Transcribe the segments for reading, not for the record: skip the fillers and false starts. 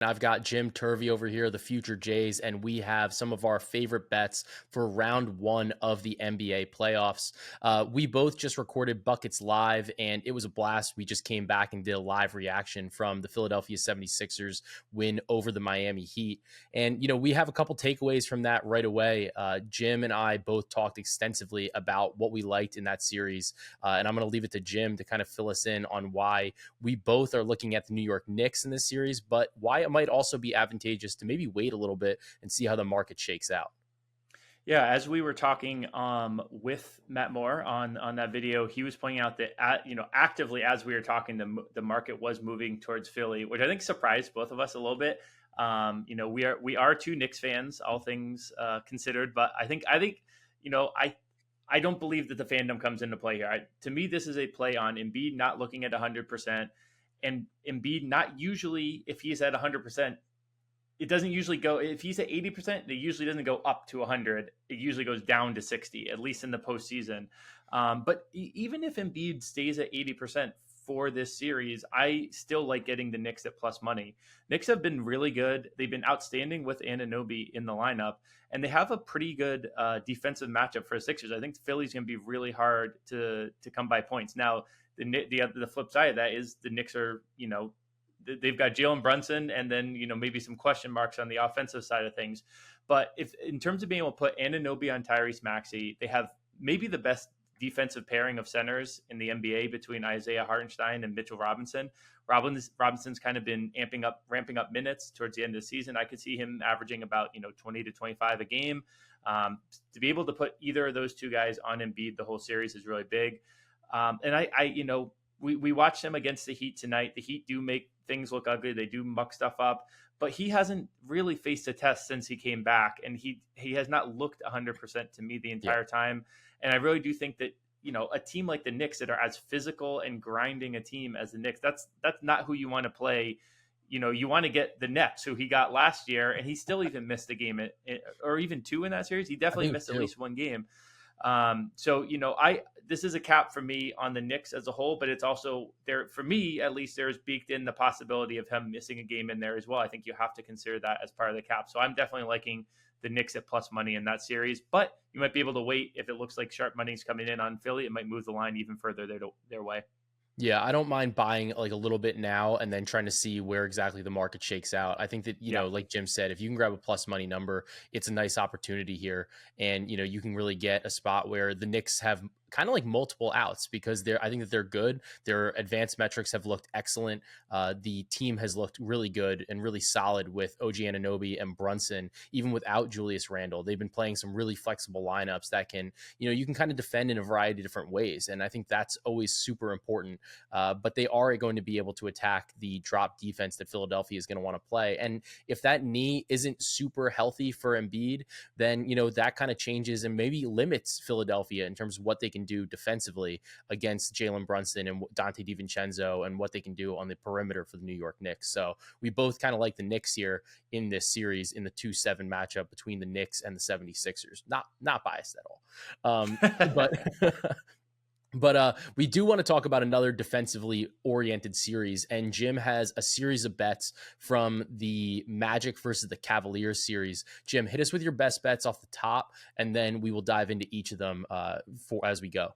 I've got Jim Turvey over here, the future Jays, and we have some of our favorite bets for round one of the NBA playoffs. We both just recorded Buckets live, and it was a blast. We just came back and did a live reaction from the Philadelphia 76ers win over the Miami Heat. And, we have a couple takeaways from that right away. Jim and I both talked extensively about what we liked in that series, and I'm going to leave it to Jim to kind of fill us in on why we both are looking at the New York Knicks in this series, but why it might also be advantageous to maybe wait a little bit and see how the market shakes out. Yeah, as we were talking with Matt Moore on that video, he was pointing out that actively as we were talking, the market was moving towards Philly, which I think surprised both of us a little bit. We are two Knicks fans, all things considered, but I think I don't believe that the fandom comes into play here. To me, this is a play on Embiid not looking at 100%, and Embiid not usually, if he's at 100%. It doesn't usually go, if he's at 80%, it usually doesn't go up to 100. It usually goes down to 60, at least in the postseason. But even if Embiid stays at 80% for this series, I still like getting the Knicks at plus money. Knicks have been really good. They've been outstanding with Anunoby in the lineup, and they have a pretty good defensive matchup for the Sixers. I think Philly's going to be really hard to come by points. Now, the flip side of that is the Knicks are, they've got Jalen Brunson and then, maybe some question marks on the offensive side of things. But if in terms of being able to put Anunoby on Tyrese Maxey, they have maybe the best defensive pairing of centers in the NBA between Isaiah Hartenstein and Mitchell Robinson. Robinson's kind of been ramping up minutes towards the end of the season. I could see him averaging about, 20 to 25 a game. To be able to put either of those two guys on Embiid the whole series is really big. And we watched him against the Heat tonight. The Heat do make things look ugly. They do muck stuff up, but he hasn't really faced a test since he came back, and he has not looked 100% to me the entire time. And I really do think that, a team like the Knicks that are as physical and grinding a team as the Knicks, that's not who you want to play. You want to get the Nets, who he got last year, and he still even missed a game or even two in that series. He definitely missed at least one game. This is a cap for me on the Knicks as a whole, but it's also there for me, at least there's baked in the possibility of him missing a game in there as well. I think you have to consider that as part of the cap. So I'm definitely liking the Knicks at plus money in that series, but you might be able to wait. If it looks like sharp money's coming in on Philly, it might move the line even further their way. Yeah, I don't mind buying like a little bit now and then trying to see where exactly the market shakes out. I think that, like Jim said, if you can grab a plus money number, it's a nice opportunity here. And, you can really get a spot where the Knicks have kind of like multiple outs because I think that they're good. Their advanced metrics have looked excellent. The team has looked really good and really solid with OG Anunoby and Brunson, even without Julius Randle. They've been playing some really flexible lineups that can, you can kind of defend in a variety of different ways. And I think that's always super important. But they are going to be able to attack the drop defense that Philadelphia is going to want to play. And if that knee isn't super healthy for Embiid, then, that kind of changes and maybe limits Philadelphia in terms of what they can do defensively against Jalen Brunson and Dante DiVincenzo and what they can do on the perimeter for the New York Knicks. So we both kind of like the Knicks here in this series in the 2-7 matchup between the Knicks and the 76ers. Not biased at all. But we do want to talk about another defensively oriented series, and Jim has a series of bets from the Magic versus the Cavaliers series. Jim, hit us with your best bets off the top, and then we will dive into each of them as we go.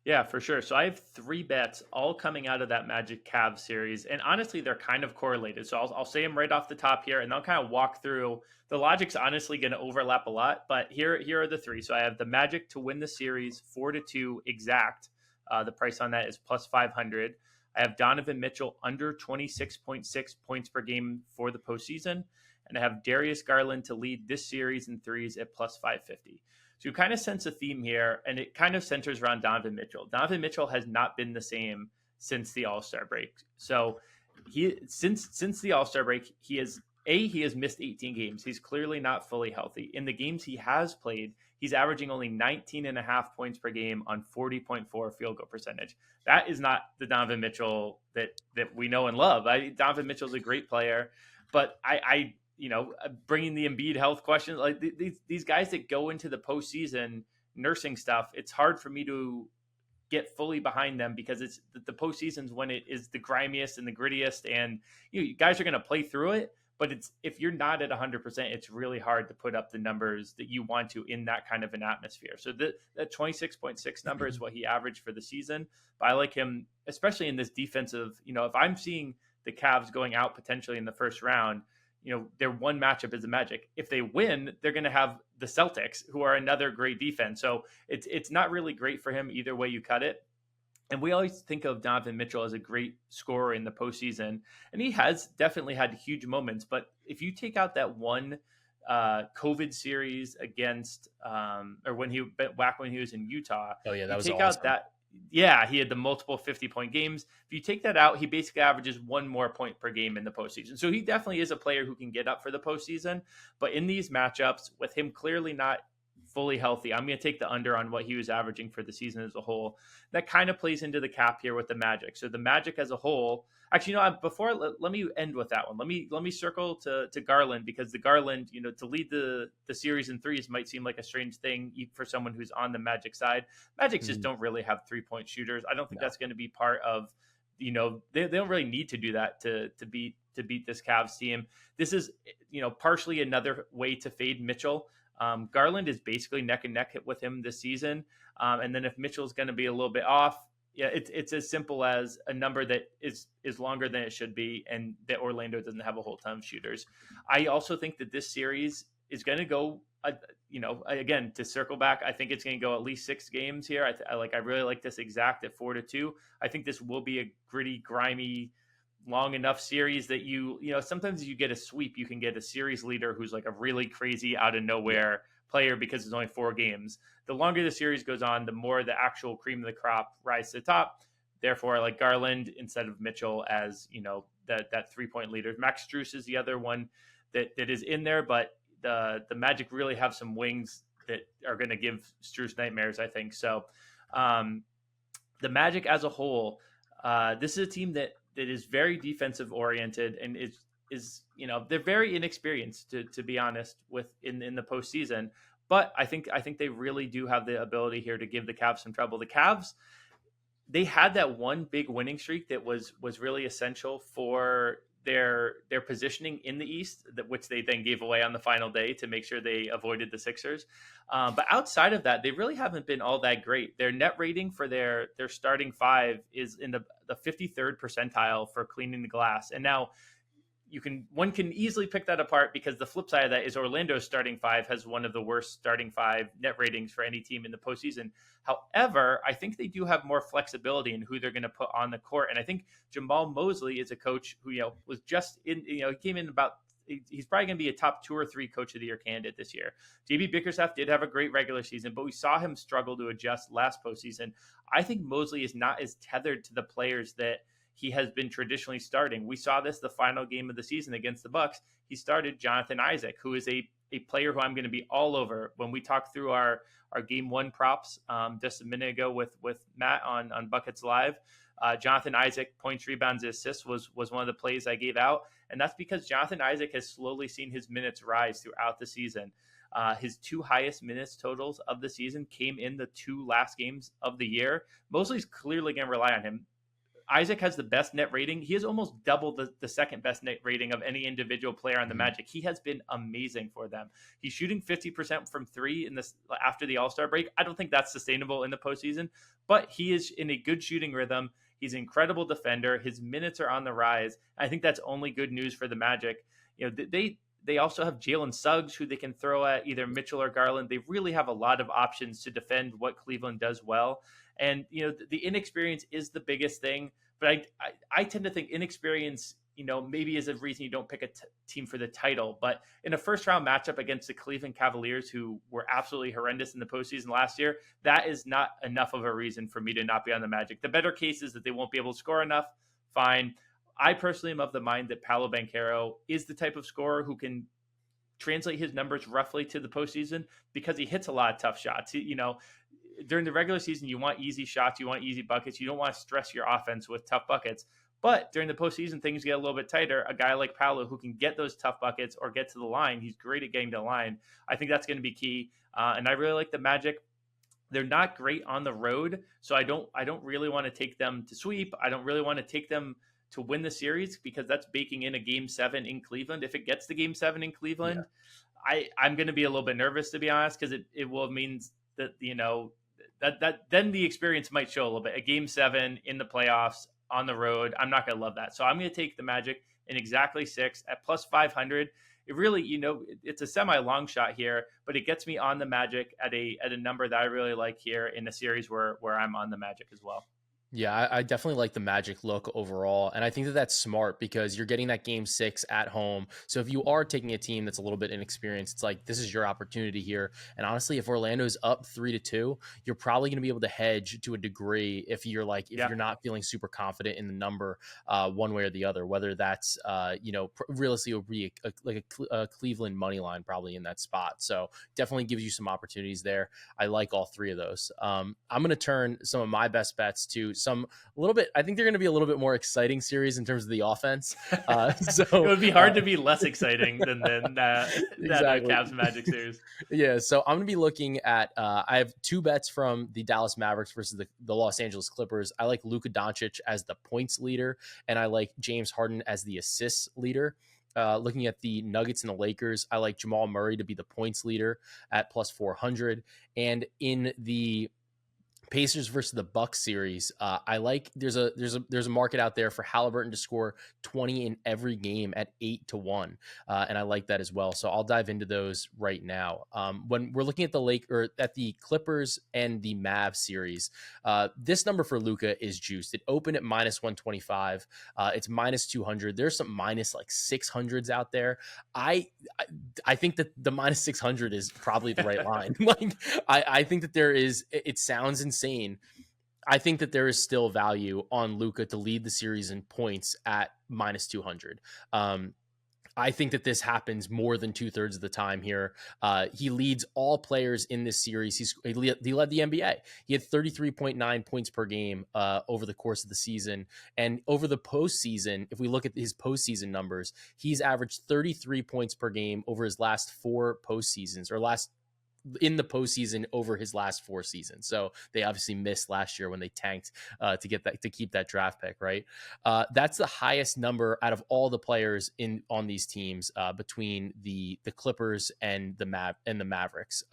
Yeah, for sure. So I have three bets all coming out of that Magic Cavs series. And honestly, they're kind of correlated. So I'll say them right off the top here, and I'll kind of walk through. The logic's honestly going to overlap a lot, but here are the three. So I have the Magic to win the series 4-2 exact. The price on that is plus 500. I have Donovan Mitchell under 26.6 points per game for the postseason. And I have Darius Garland to lead this series in threes at plus 550. So you kind of sense a theme here, and it kind of centers around Donovan Mitchell. Donovan Mitchell has not been the same since the All-Star break. So since the All-Star break, he has missed 18 games. He's clearly not fully healthy. In the games he has played, he's averaging only 19.5 points per game on 40.4 field goal percentage. That is not the Donovan Mitchell that we know and love. Donovan Mitchell's a great player, but I bringing the Embiid health questions, like these guys that go into the postseason nursing stuff, it's hard for me to get fully behind them because it's the postseason's when it is the grimiest and the grittiest, and you guys are going to play through it. But it's, if you're not at 100%, it's really hard to put up the numbers that you want to in that kind of an atmosphere. So that 26.6 number is what he averaged for the season. But I like him, especially in this defensive, if I'm seeing the Cavs going out potentially in the first round, their one matchup is the Magic. If they win, they're going to have the Celtics, who are another great defense. So it's not really great for him either way you cut it. And we always think of Donovan Mitchell as a great scorer in the postseason, and he has definitely had huge moments. But if you take out that one COVID series against, or when back when he was in Utah, Oh yeah, you that was take awesome. out that. Yeah, he had the multiple 50-point games. If you take that out, he basically averages one more point per game in the postseason. So he definitely is a player who can get up for the postseason. But in these matchups, with him clearly not fully healthy, I'm going to take the under on what he was averaging for the season as a whole. That kind of plays into the cap here with the Magic. So the Magic as a whole, actually, before let me end with that one. Let me circle to Garland, because the Garland, to lead the series in threes might seem like a strange thing for someone who's on the Magic side. Magic just don't really have 3-point shooters. I don't think that's going to be part of, they don't really need to do that to beat this Cavs team. This is, partially another way to fade Mitchell. Garland is basically neck and neck with him this season. And then if Mitchell's going to be a little bit off, yeah, it's as simple as a number that is longer than it should be, and that Orlando doesn't have a whole ton of shooters. I also think that this series is going to go, again, to circle back, I think it's going to go at least 6 games here. I really like this exact at 4-2. I think this will be a gritty, grimy, long enough series that sometimes you get a sweep, you can get a series leader who's like a really crazy out of nowhere player because it's only 4 games. The longer the series goes on, the more the actual cream of the crop rise to the top. Therefore, I like Garland instead of Mitchell as, that 3-point leader. Max Strus is the other one that is in there, but the Magic really have some wings that are going to give Strus nightmares, I think. So the Magic as a whole, this is a team that is very defensive oriented, and is they're very inexperienced, to be honest, in the postseason. But I think they really do have the ability here to give the Cavs some trouble. The Cavs, they had that one big winning streak that was really essential for their positioning in the East, which they then gave away on the final day to make sure they avoided the Sixers. But outside of that, they really haven't been all that great. Their net rating for their starting 5 is in the 53rd percentile for cleaning the glass. And now one can easily pick that apart, because the flip side of that is Orlando's starting 5 has one of the worst starting 5 net ratings for any team in the postseason. However, I think they do have more flexibility in who they're going to put on the court. And I think Jamal Mosley is a coach who, was just in, he came in about, he's probably going to be a top 2 or 3 coach of the year candidate this year. JB Bickerstaff did have a great regular season, but we saw him struggle to adjust last postseason. I think Mosley is not as tethered to the players that he has been traditionally starting. We saw this the final game of the season against the Bucks. He started Jonathan Isaac, who is a player who I'm going to be all over when we talk through our game 1 props just a minute ago with Matt on Buckets Live. Jonathan Isaac, points, rebounds, assists was one of the plays I gave out. And that's because Jonathan Isaac has slowly seen his minutes rise throughout the season. His 2 highest minutes totals of the season came in the 2 last games of the year. Mosley's clearly going to rely on him. Isaac has the best net rating. He has almost double the second best net rating of any individual player on the Magic. He has been amazing for them. He's shooting 50% from 3 after the All-Star break. I don't think that's sustainable in the postseason, but he is in a good shooting rhythm. He's an incredible defender. His minutes are on the rise. I think that's only good news for the Magic. They also have Jalen Suggs, who they can throw at either Mitchell or Garland. They really have a lot of options to defend what Cleveland does well. And, the inexperience is the biggest thing. But I tend to think inexperience, maybe is a reason you don't pick a team for the title. But in a first-round matchup against the Cleveland Cavaliers, who were absolutely horrendous in the postseason last year, that is not enough of a reason for me to not be on the Magic. The better case is that they won't be able to score enough. Fine. I personally am of the mind that Paolo Banchero is the type of scorer who can translate his numbers roughly to the postseason, because he hits a lot of tough shots. During the regular season, you want easy shots, you want easy buckets, you don't want to stress your offense with tough buckets. But during the postseason, things get a little bit tighter. A guy like Paolo who can get those tough buckets or get to the line, he's great at getting to the line. I think that's going to be key. And I really like the Magic. They're not great on the road, so I don't really want to take them to sweep. I don't really want to take them to win the series, because that's baking in a game 7 in Cleveland. If it gets to game 7 in Yeah. Cleveland, I'm going to be a little bit nervous, to be honest, because it will means that, that then the experience might show a little bit. A game 7 in the playoffs on the road, I'm not going to love that. So I'm going to take the Magic in exactly 6 at plus 500. It really, it's a semi long shot here, but it gets me on the Magic at a number that I really like here in a series where I'm on the Magic as well. Yeah, I definitely like the Magic look overall. And I think that that's smart because you're getting that game 6 at home. So if you are taking a team that's a little bit inexperienced, it's like, this is your opportunity here. And honestly, if Orlando's up 3-2, you're probably going to be able to hedge to a degree if you're if you're not feeling super confident in the number one way or the other, whether that's, realistically, it would be a Cleveland money line probably in that spot. So definitely gives you some opportunities there. I like all three of those. I'm going to turn some of my best bets to I think they're going to be a little bit more exciting series in terms of the offense. So it would be hard to be less exciting than exactly. Cavs Magic series. Yeah. So I'm going to be looking at, I have two bets from the Dallas Mavericks versus the Los Angeles Clippers. I like Luka Doncic as the points leader, and I like James Harden as the assists leader. Looking at the Nuggets and the Lakers, I like Jamal Murray to be the points leader at plus 400. And in the Pacers versus the Bucks series, I like there's a market out there for Haliburton to score 20 in every game at 8-1, and I like that as well. So I'll dive into those right now. When we're looking at the Clippers and the Mavs series, this number for Luka is juiced. It opened at minus 125. It's minus 200. There's some minus like 600s out there. I think that the minus 600 is probably the right line. I think that there is. It sounds insane. I think that there is still value on Luka to lead the series in points at minus 200. I think that this happens more than 2/3 of the time here. He leads all players in this series. He led the NBA. He had 33.9 points per game over the course of the season. And over the postseason, if we look at his postseason numbers, he's averaged 33 points per game over his last four postseasons, or in the postseason over his last four seasons. So they obviously missed last year when they tanked to keep that draft pick, right? That's the highest number out of all the players on these teams between the Clippers and the Mavericks.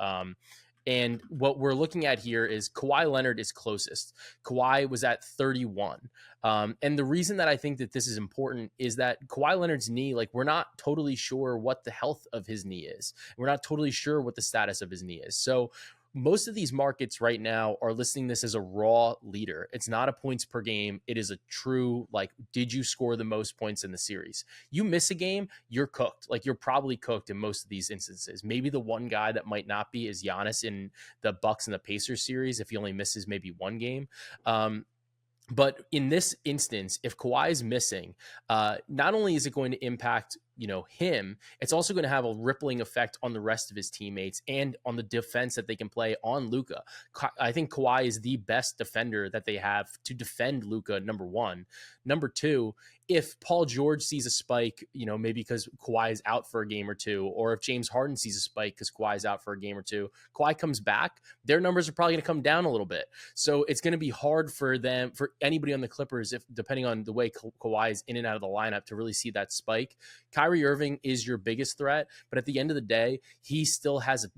And what we're looking at here is Kawhi Leonard is closest. Kawhi was at 31. And the reason that I think that this is important is that Kawhi Leonard's knee, we're not totally sure what the health of his knee is. We're not totally sure what the status of his knee is. So most of these markets right now are listing this as a raw leader. It's not a points per game. It is a true, did you score the most points in the series? You miss a game, you're cooked. You're probably cooked in most of these instances. Maybe the one guy that might not be is Giannis in the Bucks and the Pacers series if he only misses maybe one game. But in this instance, if Kawhi is missing, not only is it going to impact him, it's also going to have a rippling effect on the rest of his teammates and on the defense that they can play on Luka. I think Kawhi is the best defender that they have to defend Luka, number one. Number two, if Paul George sees a spike, maybe because Kawhi is out for a game or two, or if James Harden sees a spike because Kawhi is out for a game or two, Kawhi comes back, their numbers are probably going to come down a little bit. So it's going to be hard for anybody on the Clippers, if depending on the way Kawhi is in and out of the lineup, to really see that spike. Kyrie Irving is your biggest threat, but at the end of the day, he still has a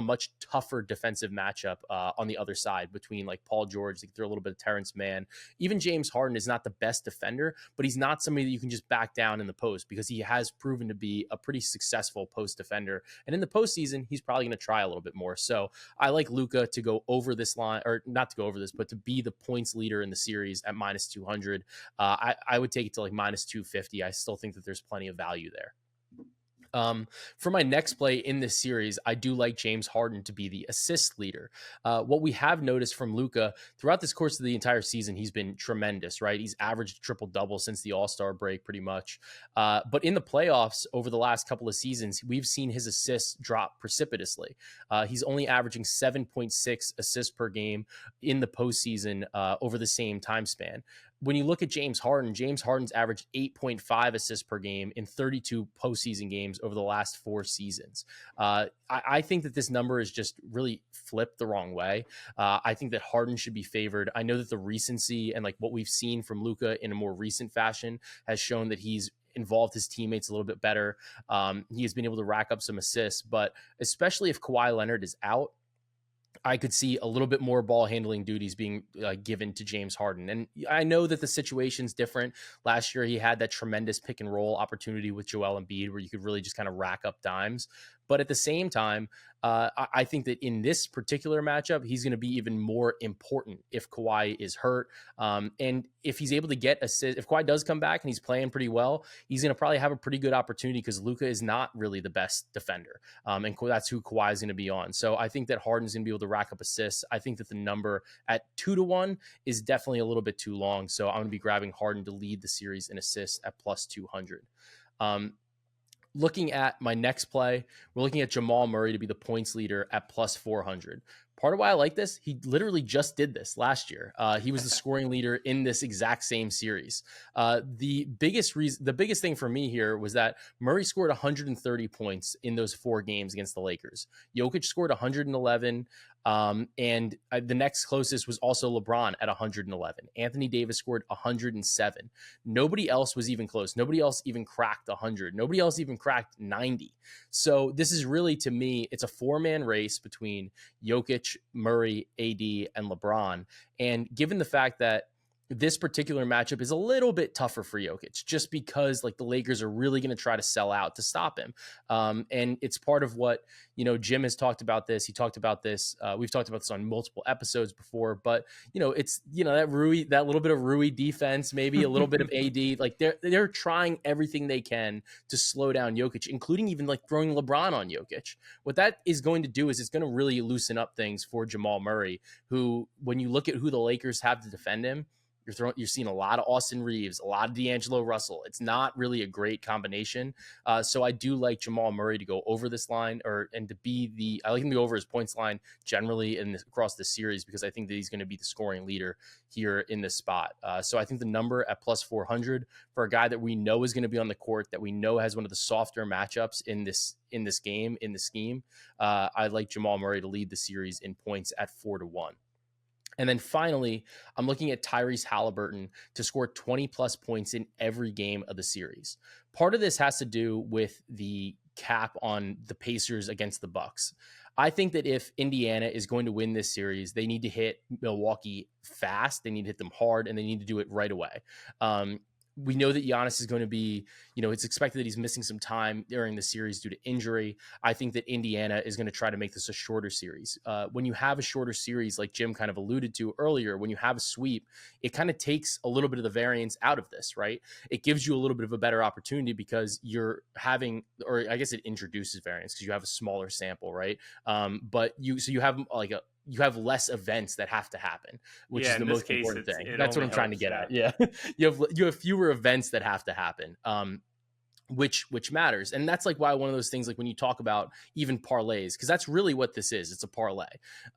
much tougher defensive matchup on the other side between Paul George. They throw a little bit of Terrence Mann. Even James Harden is not the best defender, but he's not somebody that you can just back down in the post because he has proven to be a pretty successful post defender. And in the postseason, he's probably going to try a little bit more. So I like Luka to go over this line, or not to go over this, but to be the points leader in the series at minus 200. I would take it to minus 250. I still think that there's plenty of value there. For my next play in this series, I do like James Harden to be the assist leader. What we have noticed from Luka throughout this course of the entire season, he's been tremendous, right? He's averaged triple-double since the All-Star break pretty much. But in the playoffs over the last couple of seasons, we've seen his assists drop precipitously. He's only averaging 7.6 assists per game in the postseason over the same time span. when you look at James Harden's averaged 8.5 assists per game in 32 postseason games over the last 4 seasons. I think that this number is just really flipped the wrong way. I think that Harden should be favored. I know that the recency and like what we've seen from Luka in a more recent fashion has shown that he's involved his teammates a little bit better. He has been able to rack up some assists, but especially if Kawhi Leonard is out, I could see a little bit more ball handling duties being given to James Harden. And I know that the situation's different. Last year, he had that tremendous pick and roll opportunity with Joel Embiid where you could really just kind of rack up dimes. But at the same time, I think that in this particular matchup, he's going to be even more important if Kawhi is hurt. And if he's able to get assists, if Kawhi does come back and he's playing pretty well, he's going to probably have a pretty good opportunity because Luka is not really the best defender. And that's who Kawhi is going to be on. So I think that Harden's going to be able to rack up assists. I think that the number at 2-1 is definitely a little bit too long. So I'm going to be grabbing Harden to lead the series in assists at plus 200. Looking at my next play, we're looking at Jamal Murray to be the points leader at plus 400. Part of why I like this, he literally just did this last year. He was the scoring leader in this exact same series. The biggest thing for me here was that Murray scored 130 points in those 4 games against the Lakers. Jokic scored 111. And the next closest was also LeBron at 111. Anthony Davis scored 107. Nobody else was even close. Nobody else even cracked 100. Nobody else even cracked 90. So this is really, to me, it's a 4-man race between Jokic, Murray, AD, and LeBron. And given the fact that this particular matchup is a little bit tougher for Jokic just because like the Lakers are really going to try to sell out to stop him. And it's part of what, Jim has talked about this. He talked about this. We've talked about this on multiple episodes before, but it's, that little bit of Rui defense, maybe a little bit of AD, like they're trying everything they can to slow down Jokic, including even like throwing LeBron on Jokic. What that is going to do is it's going to really loosen up things for Jamal Murray, who, when you look at who the Lakers have to defend him, you're seeing a lot of Austin Reeves, a lot of D'Angelo Russell. It's not really a great combination. So I do like Jamal Murray to go over this line, I like him to go over his points line generally across the series because I think that he's going to be the scoring leader here in this spot. So I think the number at plus 400 for a guy that we know is going to be on the court, that we know has one of the softer matchups in this game, in the scheme. I like Jamal Murray to lead the series in points at 4-1. And then finally, I'm looking at Tyrese Haliburton to score 20 plus points in every game of the series. Part of this has to do with the cap on the Pacers against the Bucks. I think that if Indiana is going to win this series, they need to hit Milwaukee fast. They need to hit them hard, and they need to do it right away. We know that Giannis is going to be, it's expected that he's missing some time during the series due to injury. I think that Indiana is going to try to make this a shorter series. When you have a shorter series, like Jim kind of alluded to earlier, when you have a sweep, it kind of takes a little bit of the variance out of this, right? It gives you a little bit of a better opportunity because you're having, or I guess it introduces variance because you have a smaller sample, right? But you have less events that have to happen, which is the most important thing. That's what I'm trying to get at. Yeah. you have fewer events that have to happen. Which matters. And that's like why one of those things, like when you talk about even parlays, because that's really what this is. It's a parlay.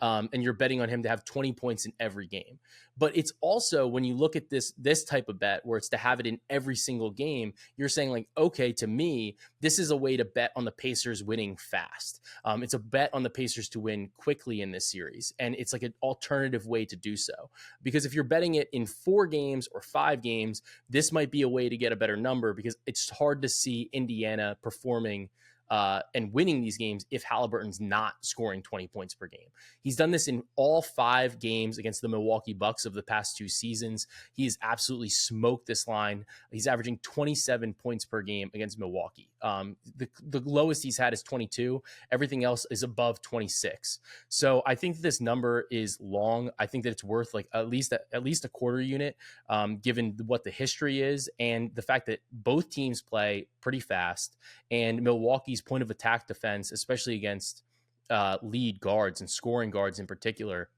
And you're betting on him to have 20 points in every game. But it's also, when you look at this type of bet where it's to have it in every single game, you're saying like, okay, to me, this is a way to bet on the Pacers winning fast. It's a bet on the Pacers to win quickly in this series. And it's like an alternative way to do so. Because if you're betting it in 4 games or 5 games, this might be a way to get a better number because it's hard to see Indiana performing and winning these games if Haliburton's not scoring 20 points per game. He's done this in all 5 games against the Milwaukee Bucks of the past 2 seasons. He has absolutely smoked this line. He's averaging 27 points per game against Milwaukee. The lowest he's had is 22. Everything else is above 26. So I think this number is long. I think that it's worth like at least a quarter unit, given what the history is and the fact that both teams play pretty fast, and Milwaukee's point of attack defense, especially against lead guards and scoring guards in particular,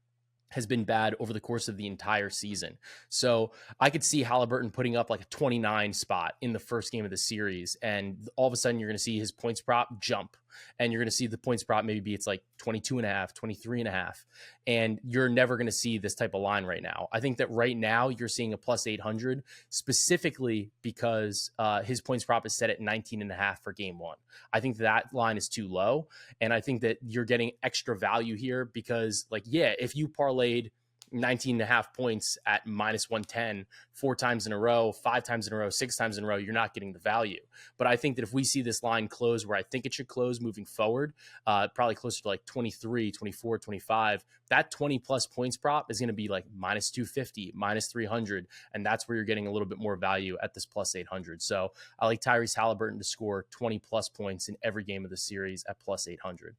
has been bad over the course of the entire season. So I could see Haliburton putting up like a 29 spot in the first game of the series, and all of a sudden you're going to see his points prop jump and you're going to see the points prop maybe it's like 22 and a half, 23 and a half, and you're never going to see this type of line right now. I think that right now you're seeing a plus 800 specifically because his points prop is set at 19 and a half for game one. I think that line is too low, and I think that you're getting extra value here because, like, yeah, if you parlayed 19 and a half points at minus 110 4 times in a row, 5 times in a row, 6 times in a row, you're not getting the value. But I think that if we see this line close where I think it should close moving forward, probably closer to like 23, 24, 25, that 20 plus points prop is going to be like minus 250, minus 300. And that's where you're getting a little bit more value at this plus 800. So I like Tyrese Haliburton to score 20 plus points in every game of the series at plus 800.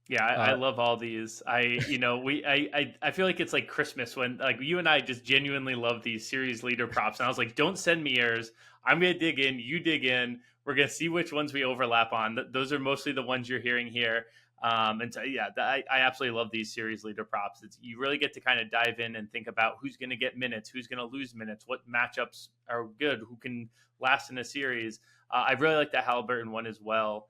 Yeah, I love all these. I feel like it's like Christmas when like you and I just genuinely love these series leader props. And I was like, don't send me yours. I'm going to dig in. You dig in. We're going to see which ones we overlap on. Those are mostly the ones you're hearing here. And so, yeah, I absolutely love these series leader props. You really get to kind of dive in and think about who's going to get minutes, who's going to lose minutes, what matchups are good, who can last in a series. I really like the Haliburton one as well.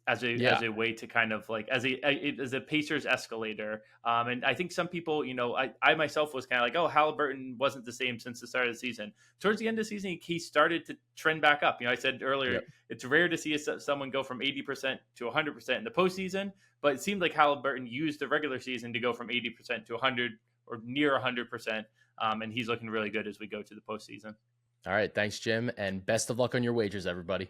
As a way to kind of like as a Pacers escalator. And I think some people, I myself was kind of like, oh, Haliburton wasn't the same since the start of the season. Towards the end of the season, he started to trend back up. I said earlier, It's rare to see someone go from 80% to 100% in the postseason, but it seemed like Haliburton used the regular season to go from 80% to 100 or near 100%. And he's looking really good as we go to the postseason. All right. Thanks, Jim. And best of luck on your wagers, everybody.